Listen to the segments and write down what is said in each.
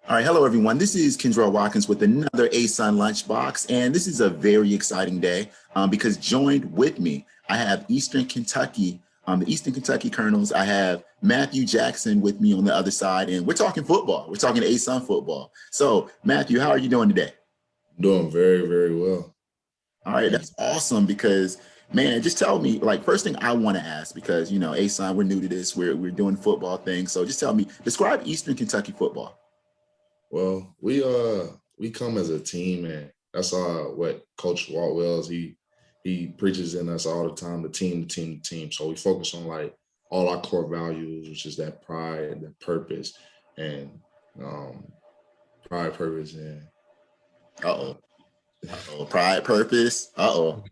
All right, hello everyone. This is Kendra Watkins with another ASUN Lunchbox, and this is a very exciting day because joined with me, I have Eastern Kentucky, the Eastern Kentucky Colonels. I have Matthew Jackson with me on the other side, and we're talking football. We're talking ASUN football. So, Matthew, how are you doing today? Doing very, very well. All right, Thank that's awesome because man, just tell me like first thing I want to ask because ASUN, we're new to this. We're doing football things, so just tell me describe Eastern Kentucky football. Well, we come as a team, and that's what Coach Walt Wells he preaches in us all the time, the team, the team, the team. So we focus on like all our core values, which is that pride, that purpose, and um pride, purpose, and Uh oh. Oh, pride, purpose. Uh-oh.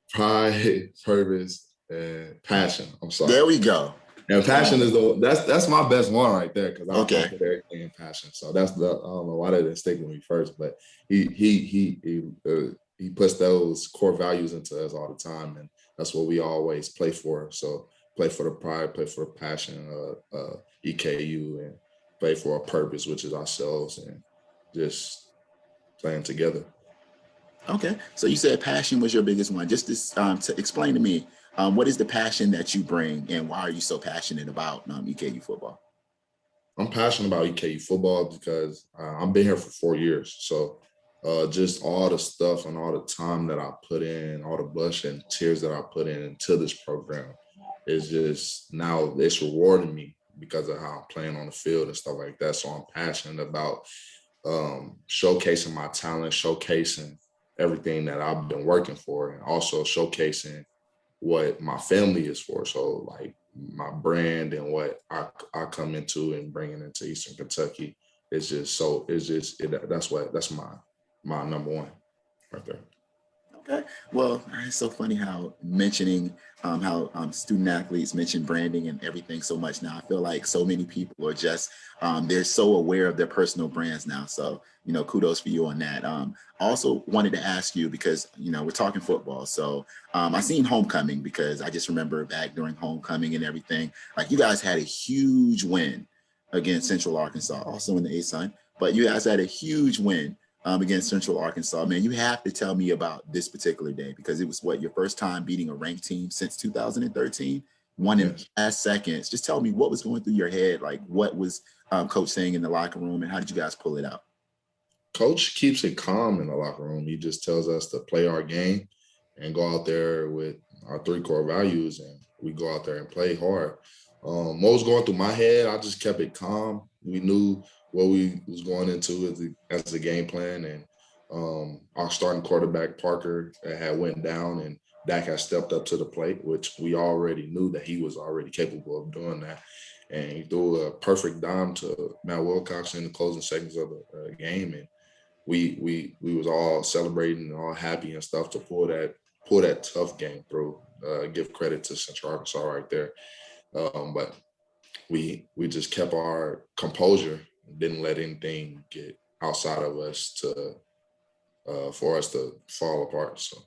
pride, purpose, and passion. I'm sorry. There we go. And Come passion on. is that's my best one right there because I Okay. put everything in passion. So that's the I don't know why that didn't stick with me first, but he puts those core values into us all the time, and that's what we always play for. So play for the pride, play for the passion, EKU, and play for a purpose, which is ourselves, and just playing together. Okay. So you said passion was your biggest one. Just this to explain to me, what is the passion that you bring and why are you so passionate about EKU football? I'm passionate about EKU football because I've been here for 4 years. So just all the stuff and all the time that I put in, all the blood and tears that I put in into this program is just now it's rewarding me because of how I'm playing on the field and stuff like that. So I'm passionate about showcasing my talent, showcasing everything that I've been working for, and also showcasing what my family is for. So like my brand and what I come into and bringing into Eastern Kentucky is just so that's my number one right there. Okay. Well, it's so funny how mentioning how student athletes mention branding and everything so much now. I feel like so many people are just they're so aware of their personal brands now. So kudos for you on that. I also wanted to ask you because we're talking football. So I seen homecoming because I just remember back during homecoming and everything. Like you guys had a huge win against Central Arkansas, also in the ASUN. But you guys had a huge win against Central Arkansas. Man, you have to tell me about this particular day because it was what your first time beating a ranked team since 2013, one in Yes. last seconds. Just tell me what was going through your head, like what was coach saying in the locker room, and how did you guys pull it out? Coach keeps it calm in the locker room. He just tells us to play our game and go out there with our three core values, and we go out there and play hard. What was going through my head, I just kept it calm. We knew what we was going into as a game plan, and our starting quarterback Parker had went down, and Dak had stepped up to the plate, which we already knew that he was already capable of doing that. And he threw a perfect dime to Matt Wilcox in the closing seconds of the game, and we was all celebrating and all happy and stuff to pull that tough game through. Give credit to Central Arkansas right there, but we just kept our composure, didn't let anything get outside of us to for us to fall apart. So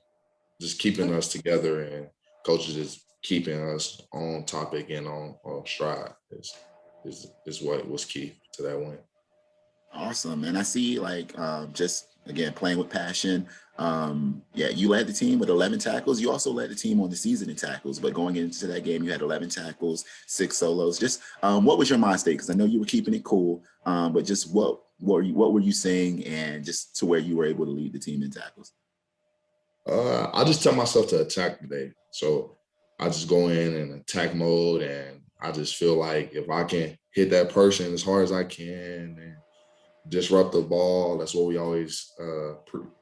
just keeping us together and coaches just keeping us on topic and on stride is what was key to that win. Awesome. And I see like just again playing with passion. Yeah, you led the team with 11 tackles. You also led the team on the season in tackles, but going into that game, you had 11 tackles, 6 solos. Just what was your mind state? Because I know you were keeping it cool, but just what were you saying, and just to where you were able to lead the team in tackles? I just tell myself to attack today. So I just go in and attack mode, and I just feel like if I can hit that person as hard as I can and disrupt the ball, that's what we always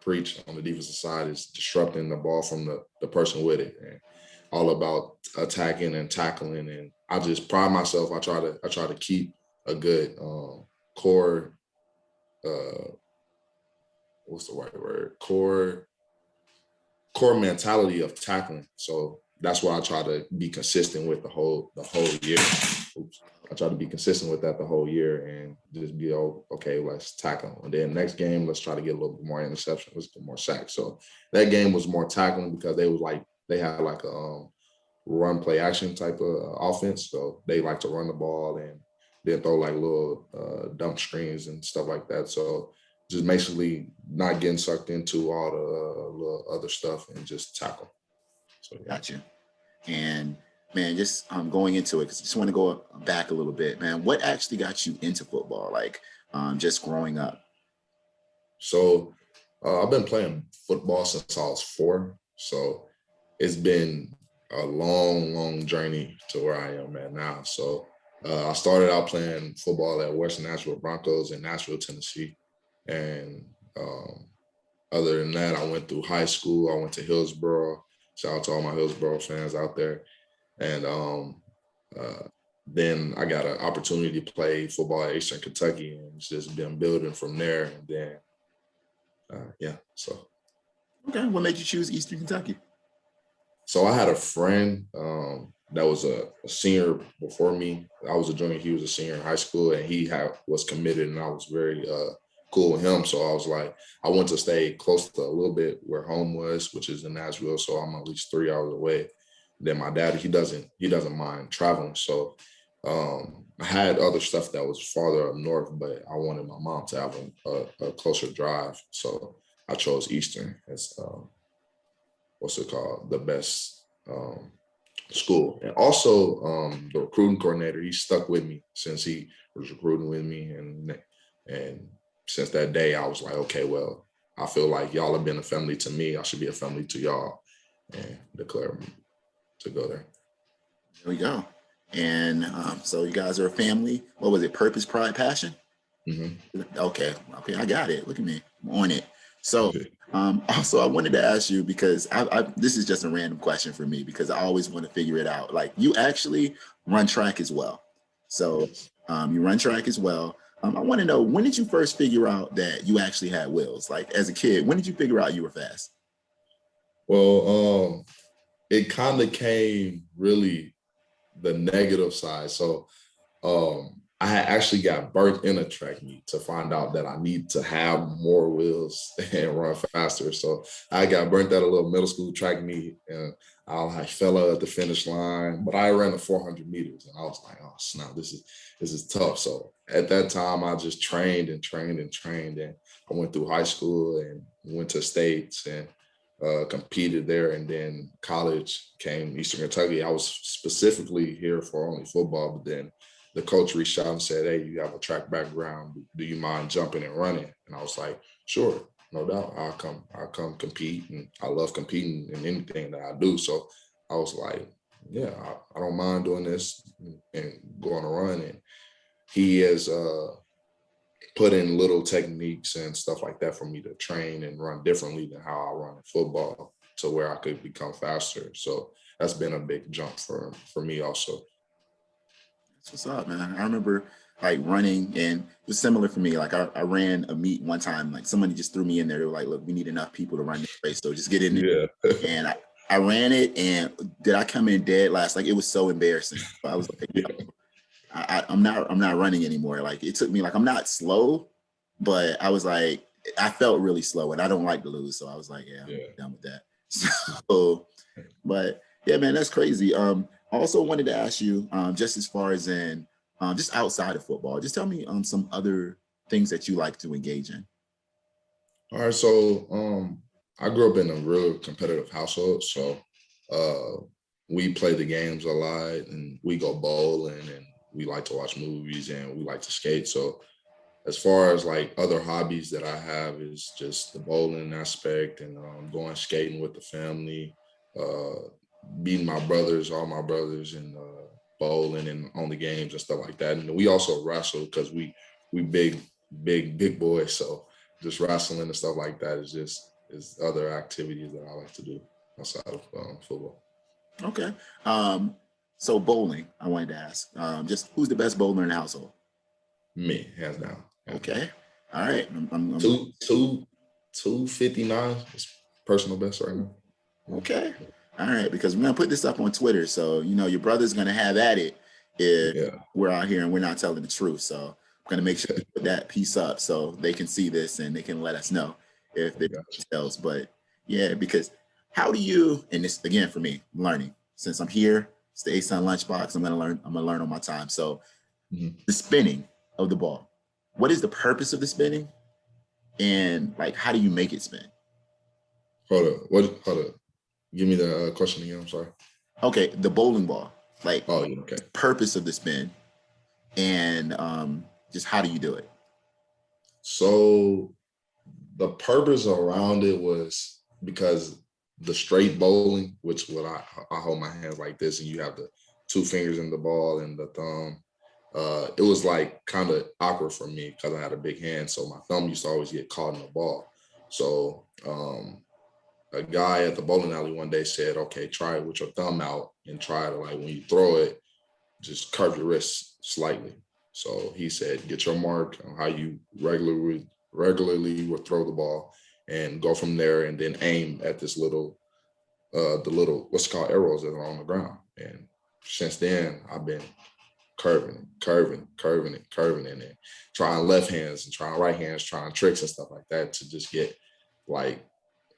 preach on the defensive side is disrupting the ball from the person with it, and all about attacking and tackling. And I just pride myself. I try to keep a good core. Uh, what's the right word? Core mentality of tackling. So that's what I try to be consistent with the whole year. Oops. I try to be consistent with that the whole year and just be okay, let's tackle. And then next game, let's try to get a little bit more interception, let's get more sacks. So that game was more tackling because they had like a run play action type of offense. So they like to run the ball and then throw like little dump screens and stuff like that. So just basically not getting sucked into all the little other stuff and just tackle. So yeah. Gotcha. And man, just going into it, because I just want to go back a little bit, man. What actually got you into football? Like just growing up? So I've been playing football since I was 4. So it's been a long, long journey to where I am at now. So I started out playing football at Western Nashville Broncos in Nashville, Tennessee. And other than that, I went through high school. I went to Hillsborough. Shout out to all my Hillsborough fans out there. And then I got an opportunity to play football at Eastern Kentucky, and it's just been building from there. And then, yeah, so. Okay, what made you choose Eastern Kentucky? So I had a friend that was a senior before me. I was a junior. He was a senior in high school, and he was committed, and I was very cool with him. So I was like, I want to stay close to a little bit where home was, which is in Nashville. So I'm at least 3 hours away. Then my dad, he doesn't mind traveling. So I had other stuff that was farther up north, but I wanted my mom to have a closer drive. So I chose Eastern as what's it called, the best school. And also the recruiting coordinator, he stuck with me since he was recruiting with me. And since that day, I was like, okay, well, I feel like y'all have been a family to me. I should be a family to y'all, and declare to go there. There we go. And so you guys are a family. What was it? Purpose, pride, passion? Mm-hmm. Okay, I got it. Look at me, I'm on it. So also I wanted to ask you, because this is just a random question for me, because I always want to figure it out. Like, you actually run track as well. So you run track as well. I want to know, when did you first figure out that you actually had wheels? Like, as a kid, when did you figure out you were fast? Well, it kind of came really the negative side. So I had actually got burnt in a track meet to find out that I need to have more wheels and run faster. So I got burnt at a little middle school track meet, and I fell out at the finish line, but I ran the 400 meters, and I was like, oh snap, this is tough. So at that time, I just trained and trained and trained, and I went through high school and went to states and competed there, and then college came Eastern Kentucky. I was specifically here for only football, but then the coach reached out and said, hey, you have a track background. Do you mind jumping and running? And I was like, sure, no doubt. I'll come compete. And I love competing in anything that I do. So I was like, yeah, I don't mind doing this and going to run. And he has put in little techniques and stuff like that for me to train and run differently than how I run in football, to where I could become faster. So that's been a big jump for me also. That's what's up, man. I remember like running, and it was similar for me. Like I ran a meet one time, like somebody just threw me in there. They were like, look, we need enough people to run this race, so just get in there. Yeah. And I ran it, and did I come in dead last? Like, it was so embarrassing. But I was like, Yeah. I'm not running anymore. Like, it took me, like, I'm not slow, but I was like, I felt really slow, and I don't like to lose. So I was like, yeah, I'm done with that. So, but yeah, man, that's crazy. I also wanted to ask you, just as far as in, just outside of football, just tell me some other things that you like to engage in. All right. So I grew up in a real competitive household. So we play the games a lot, and we go bowling, and we like to watch movies, and we like to skate. So as far as like other hobbies that I have is just the bowling aspect, and going skating with the family, beating all my brothers, and bowling and on the games and stuff like that. And we also wrestle because we big boys. So just wrestling and stuff like that is other activities that I like to do outside of football. Okay. So bowling, I wanted to ask, just who's the best bowler in the household? Me, hands down. Okay. All right. Two 259 is personal best right now. Okay. All right. Because we're going to put this up on Twitter. So, your brother's going to have at it if we're out here and we're not telling the truth. So I'm going to make sure to put that piece up so they can see this and they can let us know if there's details. But yeah, because how do you, and this again for me, learning, since I'm here, it's the ASUN lunchbox, I'm going to learn on my time. So Mhm. the spinning of the ball. What is the purpose of the spinning, and like how do you make it spin? Hold up. What? Hold up. Give me the question again. I'm sorry. Okay, the bowling ball. Like Oh, yeah. Okay. purpose of the spin, and just how do you do it? So the purpose around it was because the straight bowling, which what I hold my hands like this, and you have the two fingers in the ball and the thumb. It was like kind of awkward for me because I had a big hand, so my thumb used to always get caught in the ball. So a guy at the bowling alley one day said, "Okay, try it with your thumb out and try to like when you throw it, just curve your wrist slightly." So he said, "Get your mark on how you regularly would throw the ball, and go from there, and then aim at this little the little what's called arrows that are on the ground." And since then, I've been curving it, and trying left hands and trying right hands, trying tricks and stuff like that to just get like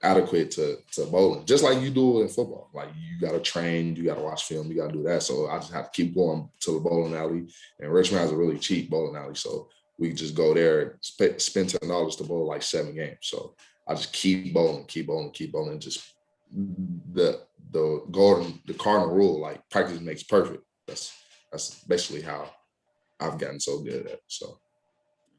adequate to bowling, just like you do in football. Like you got to train, you got to watch film, you got to do that. So I just have to keep going to the bowling alley, and Richmond has a really cheap bowling alley, so we just go there, spend $10 to bowl like 7 games. So I just keep bowling, just the cardinal rule, like practice makes perfect. That's basically how I've gotten so good at it. So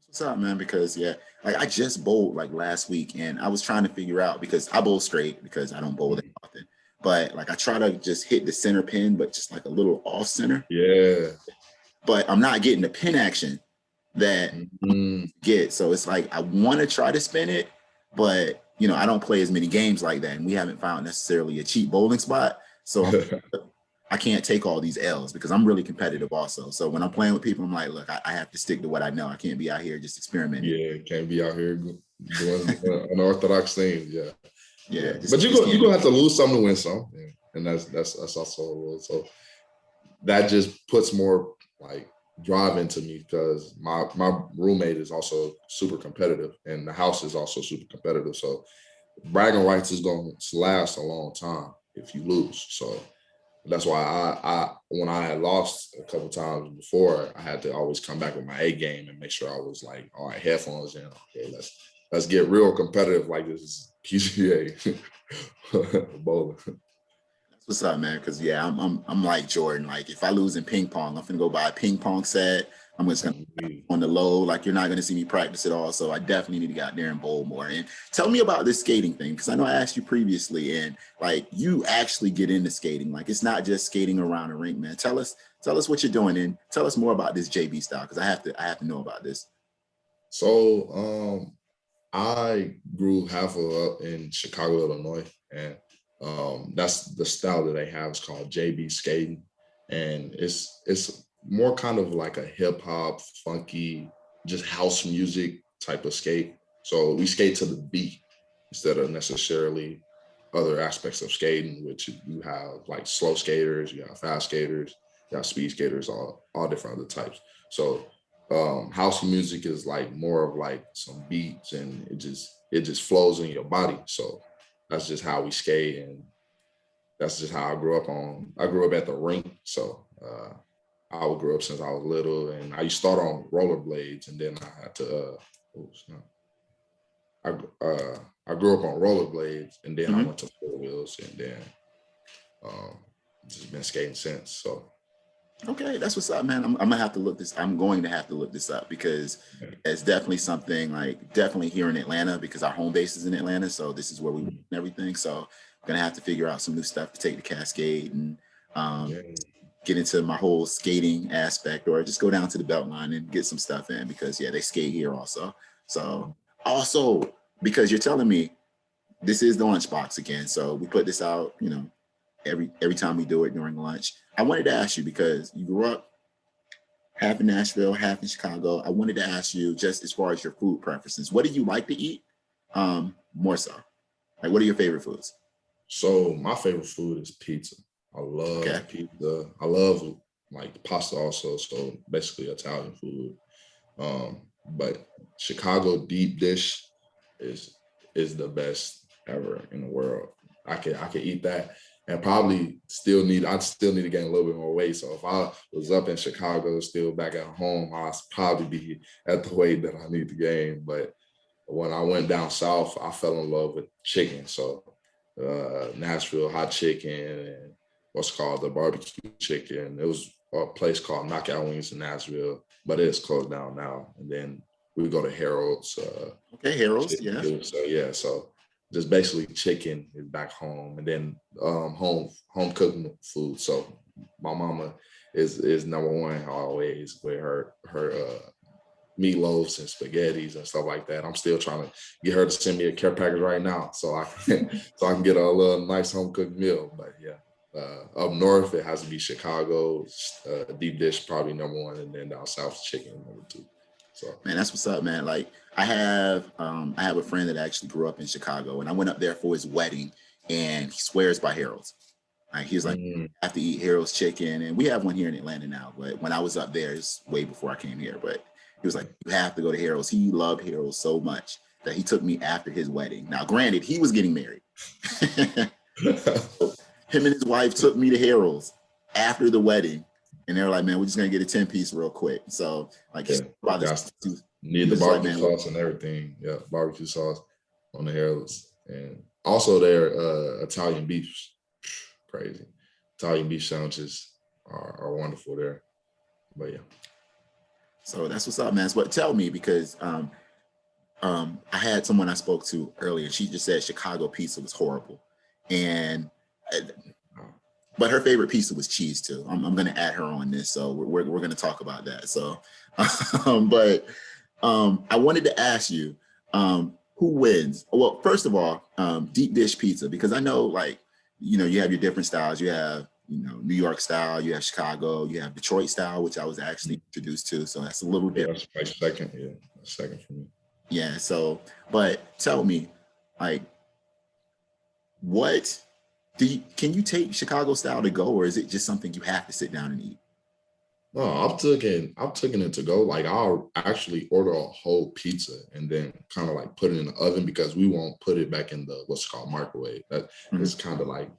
What's up, man? Because yeah, like I just bowled like last week, and I was trying to figure out because I bowl straight because I don't bowl that often. But like I try to just hit the center pin, but just like a little off center. yeah. But I'm not getting the pin action that Mhm. I get. So it's like I want to try to spin it, but I don't play as many games like that, and we haven't found necessarily a cheap bowling spot. So I can't take all these L's because I'm really competitive also. So when I'm playing with people, I'm like, look, I have to stick to what I know. I can't be out here just experimenting. Yeah, can't be out here doing unorthodox things. Yeah, Yeah, yeah. But just you can't do gonna it. have to lose some to win some, and that's also a rule. So that just puts more like drive into me because my roommate is also super competitive, and the house is also super competitive. So bragging rights is going to last a long time if you lose. So that's why I when I had lost a couple times before, I had to always come back with my A game and make sure I was like, all right, headphones in. Okay, let's get real competitive like this is PGA bowling. That's what's up, man. Because yeah, I'm like Jordan. Like if I lose in ping pong, I'm gonna go buy a ping pong set. I'm just gonna on the low. Like you're not gonna see me practice at all. So I definitely need to get out there and bowl more. And tell me about this skating thing because I know I asked you previously, and like you actually get into skating. Like it's not just skating around a rink, man. Tell us what you're doing, and tell us more about this JB style because I have to know about this. So I grew half of up in Chicago, Illinois, and that's the style that they have. It's called JB skating, and it's more kind of like a hip hop, funky, just house music type of skate. So we skate to the beat instead of necessarily other aspects of skating, which you have like slow skaters, you have fast skaters, you have speed skaters, all different other types. So house music is like more of like some beats, and it just flows in your body. So that's just how we skate, and that's just how I grew up on. I grew up at the rink, so I would grow up since I was little, and I used to start on rollerblades, and then I had to. Oops, no. I grew up on rollerblades, and then I Mm-hmm. went to four wheels, and then um, just been skating since. So Okay, that's what's up, man. I'm gonna have to look this. I'm going to have to look this up because yeah. it's definitely something like definitely here in Atlanta because our home base is in Atlanta. So this is where we work Mhm. and everything. So I'm gonna have to figure out some new stuff to take to Cascade and um, Yeah. get into my whole skating aspect, or just go down to the Beltline and get some stuff in because yeah, they skate here also. So also because you're telling me this is the lunchbox again. So we put this out, every time we do it during lunch. I wanted to ask you because you grew up half in Nashville, half in Chicago. I wanted to ask you just as far as your food preferences, what do you like to eat? More so, like what are your favorite foods? So my favorite food is pizza. I Okay. love pizza. I love like pasta also. So basically Italian food. But Chicago deep dish is is the best ever in the world. I could eat that. and I'd still need to gain a little bit more weight. So if I was up in Chicago, still back at home, I'd probably be at the weight that I need to gain. But when I went down south, I fell in love with chicken. So Nashville hot chicken and what's called the barbecue chicken. It was a place called Knockout Wings in Nashville, but it's closed down now. And then we go to Harold's. Okay, Harold's, Chicken yeah. too. So yeah, so just basically chicken is back home, and then home cooked food. So my mama is number one always with her meatloaves and spaghettis and stuff like that. I'm still trying to get her to send me a care package right now so I can so I can get a little nice home cooked meal. But yeah. Up north, it has to be Chicago. Deep dish probably number one, and then down south, chicken number two. So Man, that's what's up, man. Like I have a friend that actually grew up in Chicago, and I went up there for his wedding, and he swears by Harold's. Like he was like, I have to eat Harold's chicken, and we have one here in Atlanta now. But when I was up there, it's way before I came here. But he was like, you have to go to Harold's. He loved Harold's so much that he took me after his wedding. Now, granted, he was getting married. Him and his wife took me to Harold's after the wedding, and they were like, "Man, we're just gonna get a 10-piece real quick." So, like, yeah, about this, need the barbecue sauce and everything. Yeah, barbecue sauce on the Harold's, and also their Italian beef, crazy. Italian beef sandwiches are wonderful there. But yeah. So that's what's up, man. But tell me, because I had someone I spoke to earlier. She just said Chicago pizza was horrible, and but her favorite pizza was cheese too. I'm going to add her on this, so we're going to talk about that. So, but I wanted to ask you, who wins? Well, first of all, deep dish pizza, because I know, like, you have your different styles. You have, New York style, you have Chicago, you have Detroit style, which I was actually introduced to. So that's a little different. That's my second, second for me. Yeah. So, but tell me, like, what can you take Chicago style to go, or is it just something you have to sit down and eat? No, I've taken it to go. Like I'll actually order a whole pizza and then kind of like put it in the oven because we won't put it back in the what's called microwave. That is kind of like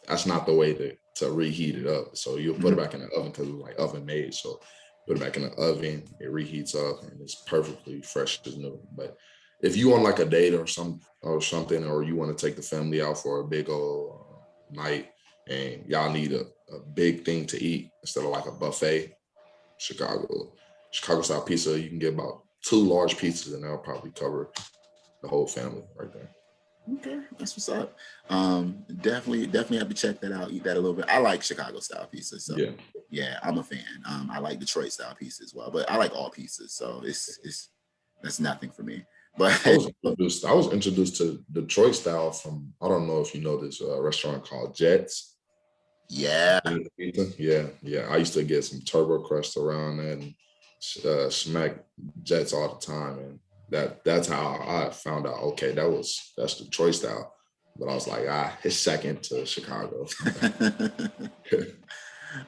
that's not the way to reheat it up. So you'll put it back in the oven because it's like oven made. So put it back in the oven, it reheats up and it's perfectly fresh as new. But if you on like a date or something, or you want to take the family out for a big old night and y'all need a big thing to eat instead of like a buffet, Chicago style pizza, you can get about 2 large pizzas and that'll probably cover the whole family right there. Okay, that's what's up. Definitely have to check that out. Eat that a little bit. I like Chicago style pizza, so yeah, I'm a fan. I like Detroit style pizza as well, but I like all pizzas, so it's that's nothing for me. But I was introduced to Detroit style from, I don't know if you know this restaurant called Jets. Yeah. Yeah. I used to get some turbo crust around that and smack Jets all the time, and that's how I found out. Okay, that's Detroit style, but I was like, it's second to Chicago.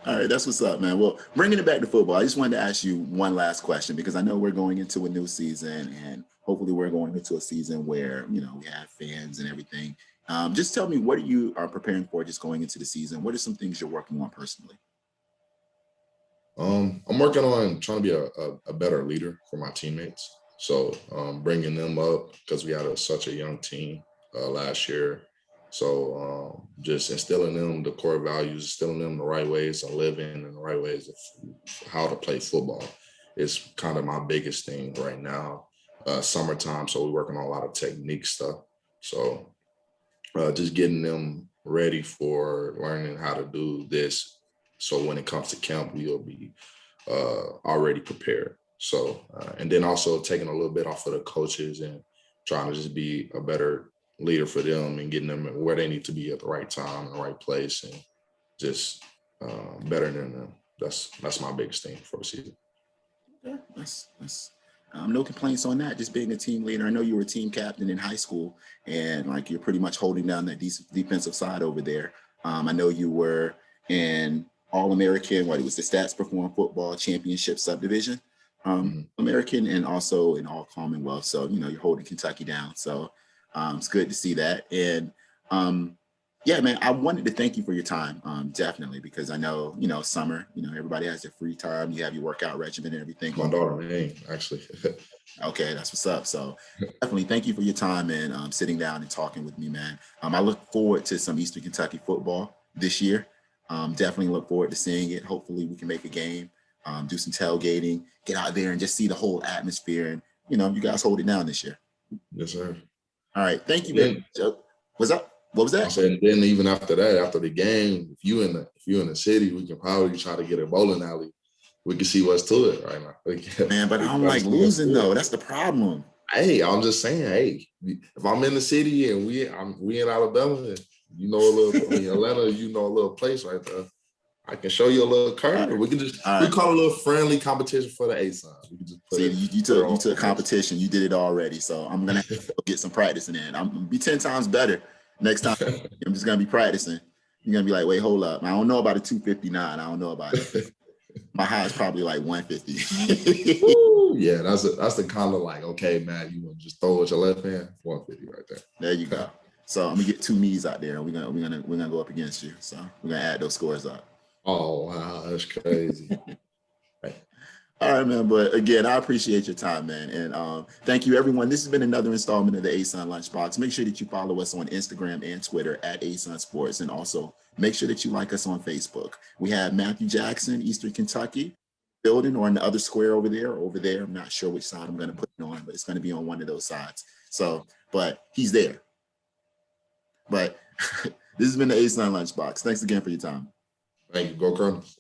All right, that's what's up, man. Well, bringing it back to football, I just wanted to ask you one last question because I know we're going into a new season, and hopefully we're going into a season where we have fans and everything. Just tell me, what are you preparing for just going into the season? What are some things you're working on personally? I'm working on trying to be a better leader for my teammates. So bringing them up because we had such a young team last year. So just instilling them the core values, instilling them the right ways of living and the right ways of how to play football is kind of my biggest thing right now. Summertime, so we're working on a lot of technique stuff. So just getting them ready for learning how to do this. So when it comes to camp, we'll be already prepared. So, and then also taking a little bit off of the coaches and trying to just be a better leader for them and getting them where they need to be at the right time, in the right place, and just bettering them. That's my biggest thing for the season. Yeah, that's no complaints on that. Just being a team leader. I know you were a team captain in high school, and like you're pretty much holding down that defensive side over there. I know you were in All-American. What it was the Stats Perform Football Championship Subdivision American, and also in All Commonwealth. So you're holding Kentucky down. So it's good to see that. And Yeah, man, I wanted to thank you for your time, definitely, because I know, summer, everybody has their free time. You have your workout regimen and everything My going. daughter name, actually. Okay, that's what's up. So definitely thank you for your time and sitting down and talking with me, man. I look forward to some Eastern Kentucky football this year. Definitely look forward to seeing it. Hopefully we can make a game, do some tailgating, get out there and just see the whole atmosphere. And, you guys hold it down this year. Yes, sir. All right. Thank you very Then much, Joe. What's up? What was I that? said, then even after that, after the game, if you in the city, we can probably try to get a bowling alley. We can see what's to it right now. Man, but We I can don't try to like see what's to losing though. it. That's the problem. Hey, I'm just saying, hey, if I'm in the city and we in Alabama, and Atlanta, a little place right there. I can show you a little All curve. right. We can All we right. call it a little friendly competition for the ASUN. We can just See, you put it took you on took next. competition. You did it already. So I'm gonna have to go get some practicing in. I'm gonna be 10 times better next time. I'm just gonna be practicing. You're gonna be like, wait, hold up. I don't know about a 259. I don't know about it. My high is probably like 150. Woo, yeah, that's the kind of like, okay, man, you want to just throw it with your left hand, 150 right There you there. go. So I'm gonna get two me's out there, and we're gonna go up against you. So we're gonna add those scores up. Oh wow, that's crazy. All right, man. But again, I appreciate your time, man. And thank you, everyone. This has been another installment of the ASUN Lunchbox. Make sure that you follow us on Instagram and Twitter at ASUN Sports. And also make sure that you like us on Facebook. We have Matthew Jackson, Eastern Kentucky, building, or in the other square over there, or over there. I'm not sure which side I'm going to put it on, but it's going to be on one of those sides. So, but he's there. But this has been the ASUN Lunchbox. Thanks again for your time. Thank you. Go Colonels.